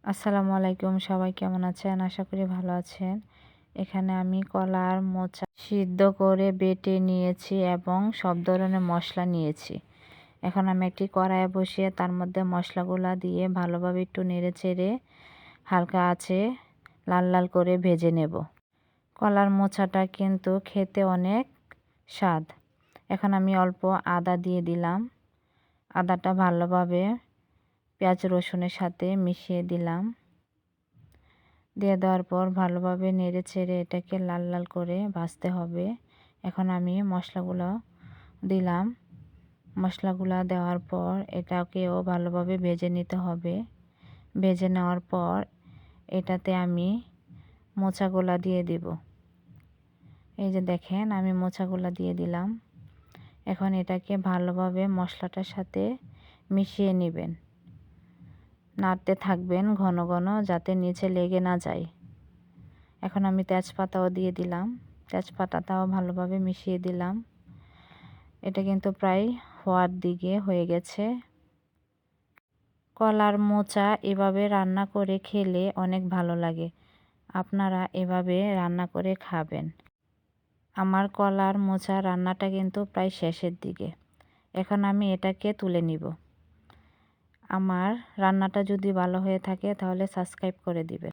আসসালামু আলাইকুম, সবাই কেমন আছেন? আশা করি ভালো আছেন। এখানে আমি কলার মোচা সিদ্ধ করে বেটে নিয়েছি এবং সব ধরনের মশলা নিয়েছি। এখন আমি একটি কড়াইয়ে বসিয়ে তার মধ্যে মশলাগুলা দিয়ে ভালোভাবে একটু নেড়েচেড়ে হালকা আঁচে লাল লাল করে ভেজে নেব। কলার মোচাটা কিন্তু খেতে অনেক স্বাদ। এখন আমি অল্প আদা দিয়ে দিলাম। আদাটা ভালোভাবে পেঁয়াজ রসুনের সাথে মিশিয়ে দিলাম। দিয়ে দেওয়ার পর ভালোভাবে নেড়ে চেড়ে এটাকে লাল লাল করে ভাজতে হবে। এখন আমি মশলাগুলো দিলাম। মশলাগুলো দেওয়ার পর এটাকেও ভালোভাবে ভেজে নিতে হবে। ভেজে নেওয়ার পর এটাতে আমি মোচাগুলা দিয়ে দিব। এই যে দেখেন, আমি মোচাগুলা দিয়ে দিলাম। এখন এটাকে ভালোভাবে মশলাটার সাথে মিশিয়ে নেবেন। নাড়তে থাকবেন ঘন ঘন, যাতে নিচে লেগে না যায়। এখন আমি তেজপাতাও দিয়ে দিলাম। তেজপাতাটাও ভালোভাবে মিশিয়ে দিলাম। এটা কিন্তু প্রায় হওয়ার দিকে হয়ে গেছে। কলার মোচা এভাবে রান্না করে খেলে অনেক ভালো লাগে। আপনারা এভাবে রান্না করে খাবেন। আমার কলার মোচা রান্নাটা কিন্তু প্রায় শেষের দিকে। এখন আমি এটাকে তুলে নিব। আমার রান্নাটা যদি ভালো হয়ে থাকে তাহলে সাবস্ক্রাইব করে দিবেন।